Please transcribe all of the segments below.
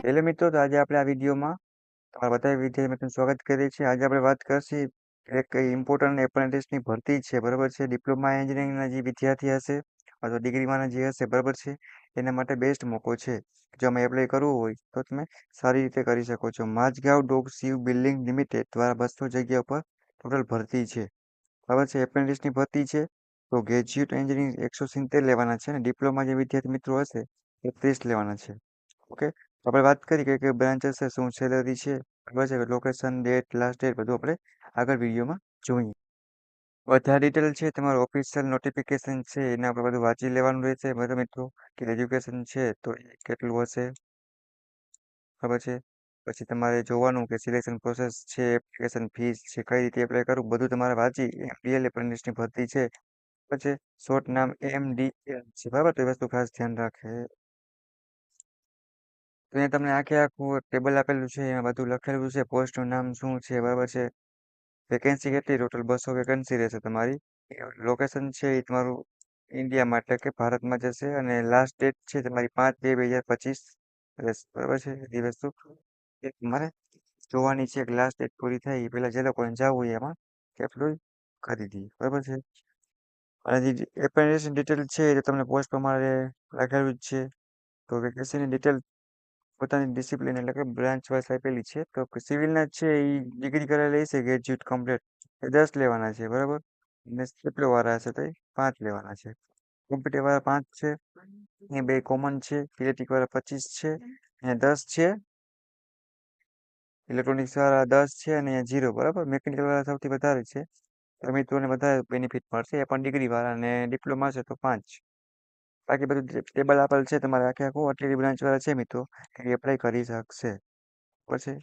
Hello મિત્રો, તો આજે આપણે આ વિડીયોમાં તમારા બધા વિદ્યાર્થી મિત્રોનું સ્વાગત કરીએ છીએ. આજે આપણે વાત કરશી એક ઇમ્પોર્ટન્ટ એપ્રેન્ટિસની ભરતી છે, બરાબર છે. ડિપ્લોમા એન્જિનિયરિંગના જે વિદ્યાર્થી હશે અથવા ડિગ્રીવાળા જે હશે, બરાબર છે, એના માટે બેસ્ટ મોકો છે. જો અમે એપ્લાય કરવું હોય તો તમે સારી રીતે કરી શકો છો. માજગાંવ ડોગ સીવ બિલ્ડિંગ લિમિટેડ દ્વારા 200 જગ્યા પર ટોટલ ભરતી છે, બરાબર છે. એપ્રેન્ટિસની ભરતી છે. તો ગ્રેજ્યુએટ એન્જિનિયરિંગ 170 લેવાના છે અને ડિપ્લોમા જે વિદ્યાર્થી મિત્રો હશે એ 30 લેવાના છે. ઓકે, તો આપણે વાત કરી કે બ્રાન્ચ હશે, શું સેલરી છે, બરાબર છે, લોકેશન, ડેટ, લાસ્ટ ડેટ બધું આપણે આગળ વિડીયોમાં જોઈએ. વધારે ડિટેલ છે તમારું ઓફિશિયલ નોટિફિકેશન છે એને આપણે બધું વાંચી લેવાનું રહેશે, બરાબર મિત્રો. કે એજ્યુકેશન છે તો એ કેટલું હશે, ખબર છે. પછી તમારે જોવાનું કે સિલેક્શન પ્રોસેસ છે, એપ્લિકેશન ફીસ છે, કઈ રીતે એપ્લાય કરવું, બધું તમારે વાંચી એમડીએલ એપ્રેન્ટિસની ભરતી છે. પછી શોર્ટ નામ એમડીએલ છે, બરાબર. તો એ વસ્તુ ખાસ ધ્યાન રાખે. તો અહીંયા તમને આખે આખું ટેબલ આપેલું છે, એમાં બધું લખેલું છે, પોસ્ટનું નામ શું છે, બરાબર છે. વેકેન્સી કેટલી, ટોટલ 200 વેકેન્સી રહેશે તમારી. લોકેશન છે એ તમારું ઇન્ડિયામાં એટલે કે ભારતમાં જશે અને લાસ્ટ ડેટ છે તમારી 5/2/2025 રહેશે, બરાબર છે. એ વસ્તુ એ તમારે જોવાની છે કે લાસ્ટ ડેટ પૂરી થાય એ પહેલા જે લોકોને જવું હોય એમાં એપ્લાય કરી દઈએ, બરાબર છે. અને જે એપ્રેન્ટિસની ડિટેલ છે એ તમને પોસ્ટ પ્રમાણે લખેલું જ છે. તો વેકેન્સીની ડિટેલ પોતાની ડિસિપ્લિન એટલે કે બ્રાન્ચ વાઇઝ આપેલી છે. તો સિવિલના છે એ ડિગ્રી કરેલી હશે ગ્રેજ્યુએટ કમ્પ્લીટ એ 10 લેવાના છે, બરાબર. અને કેટલો વાળા હશે તો એ 5 લેવાના છે. કોમ્પ્યુટર વાળા 5 છે, એ બે કોમન છે. ઇલેક્ટ્રિક વાળા 25 છે અને 10 છે. ઇલેક્ટ્રોનિક્સ વાળા 10 છે અને 0, બરાબર. મેકેનિકલ વાળા સૌથી વધારે છે, તો મિત્રોને વધારે બેનિફિટ મળશે. એ પણ ડિગ્રી વાળા અને ડિપ્લોમા છે તો 5. બાકી બધું ટેબલ આપેલ છે તમારે આખે આખું. આટલી બ્રાન્ચ વાળા છે મિત્રો કે એપ્લાય કરી શકશે, પછી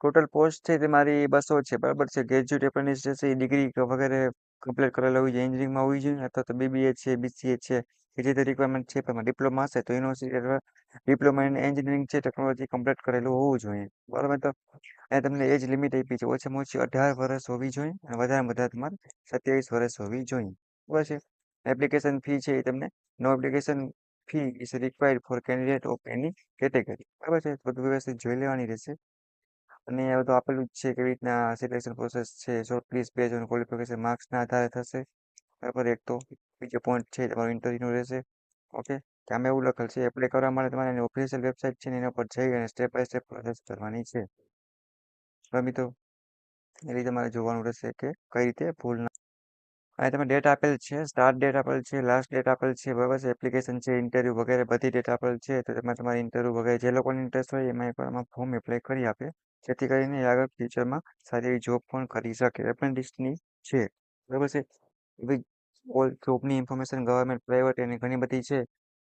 ટોટલ પોસ્ટ છે તે મારી 200 છે, બરાબર છે. ગ્રેજ્યુએટ એપ્રેન્ટિસ છે એ ડિગ્રી વગેરે કમ્પ્લીટ કરેલા હોવી જોઈએ, એન્જિનિયરિંગમાં હોવી જોઈએ અથવા તો બીબીએ છે, બીસીએ છે, કે જે તે રિક્વાયરમેન્ટ છે. પણ ડિપ્લોમા હશે તો યુનિવર્સિટી અથવા ડિપ્લોમા ઇન એન્જિનિયરિંગ છે, ટેકનોલોજી કમ્પ્લીટ કરેલું હોવું જોઈએ, બરાબર. તો અહીંયા તમને એજ લિમિટ આપી છે, ઓછામાં ઓછી 18 વર્ષ હોવી જોઈએ અને વધારે વધારે તમારે 27 વર્ષ હોવી જોઈએ, બરાબર છે. એપ્લિકેશન ફી છે એ તમને no application fee is required for candidate of any category, બરાબર છે. બધું વ્યવસ્થિત જોઈ લેવાની રહેશે. અને એ બધું આપેલું જ છે કેવી રીતના સિલેક્શન પ્રોસેસ છે. Short list base on qualification માર્ક્સના આધારે થશે, બરાબર. એક તો બીજો પોઈન્ટ છે તમારો ઇન્ટરવ્યુનો રહેશે. ઓકે, કે આમાં એવું લખેલ છે એપ્લાય કરવા માટે તમારે એની ઓફિશિયલ વેબસાઇટ છે ને એના પર જઈ અને સ્ટેપ બાય સ્ટેપ પ્રોસેસ કરવાની છે, બરાબર મિત્રો. એ રીતે તમારે જોવાનું રહેશે કે કઈ રીતે ભૂલ ના. અહીં તમે ડેટ આપેલ છે, સ્ટાર્ટ ડેટ આપેલ છે, લાસ્ટ ડેટ આપેલ છે, બરાબર છે. એપ્લિકેશન છે, ઇન્ટરવ્યુ વગેરે બધી ડેટ આપેલ છે. તો તેમાં તમારે ઇન્ટરવ્યુ વગેરે જે લોકોને ઇન્ટરેસ્ટ હોય એમાં એકવાર ફોર્મ એપ્લાય કરી આપે, જેથી કરીને એ આગળ ફ્યુચરમાં સારી એવી જોબ પણ કરી શકે. એપ્રેન્ટિસની છે, બરાબર છે. એવી ઓલ જોબની ઇન્ફોર્મેશન ગવર્મેન્ટ પ્રાઇવેટ એની ઘણી બધી છે.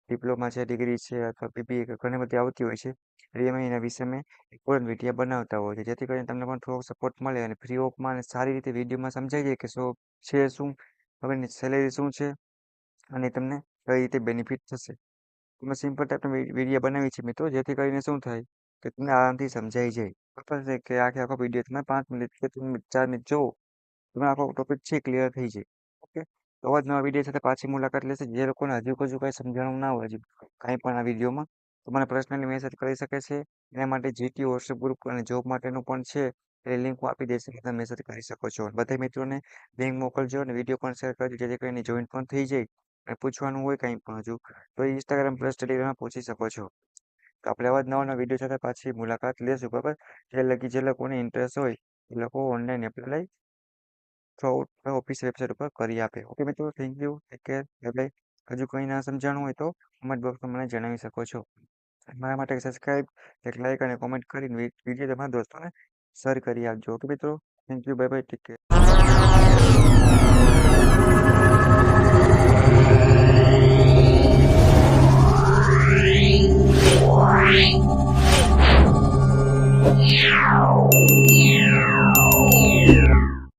ડિપ્લોમા છે, ડિગ્રી છે અથવા બીબીએ ઘણી બધી આવતી હોય છે. એટલે એમાં એના વિશે મેં ઇમ્પોર્ટન્ટ વિડીયો બનાવતા હોય છે, જેથી કરીને તમને પણ થોડોક સપોર્ટ મળે અને ફ્રી ઓફમાં અને સારી રીતે વિડીયોમાં સમજાઈ જાય કે શું છે, શું હવે સેલેરી શું છે અને તમને કઈ રીતે બેનિફિટ થશે. અમે સિમ્પલ ટાઈપનો વિડીયો બનાવી છે મિત્રો, જેથી કરીને શું થાય કે તમને આરામથી સમજાઈ જાય, બરાબર છે. કે આખે આખો વિડીયો તમે 5 મિનિટ કે 4 મિનિટ જોવો, તમે આખો ટોપિક છે ક્લિયર થઈ જાય. ઓકે, તો અવાજ નવા વિડીયો સાથે પાછી મુલાકાત લેશે. જે લોકોને હજુ કઈ સમજાણું ના હોય, હજુ કાંઈ પણ આ વિડીયોમાં, તો મને પર્સનલી મેસેજ કરી શકે છે. એના માટે જીટી વોટ્સએપ ગ્રુપ અને જોબ માટેનું પણ છે, એ લિંક હું આપી દઈશ, તમે મેસેજ કરી શકો છો. બધા મિત્રોને લિંક મોકલજો અને વિડીયો પણ શેર કરજો, જેથી કરીને જોઈન પણ થઈ જાય. અને પૂછવાનું હોય કંઈ પણ હજુ તો ઇન્સ્ટાગ્રામ પ્લસ ટેલિગ્રામમાં પૂછી શકો છો. તો આપણે આવા જ નવા નવા વિડીયો સાથે પાછી મુલાકાત લેશું, બરાબર. જે લોકોને ઇન્ટરેસ્ટ હોય એ લોકો online apply through office website ઉપર કરી આપે. ઓકે મિત્રો, thank you, take care, bye bye. હજુ કંઈ ના સમજાણું હોય તો કમેન્ટ બોક્સમાં મને જણાવી શકો છો. મારા માટે સબસ્ક્રાઈબ, એક લાઈક અને કોમેન્ટ કરીને વિડીયો તમારા દોસ્તોને શેર કરી આપજો. ઓકે મિત્રો, thank you, bye bye, take care.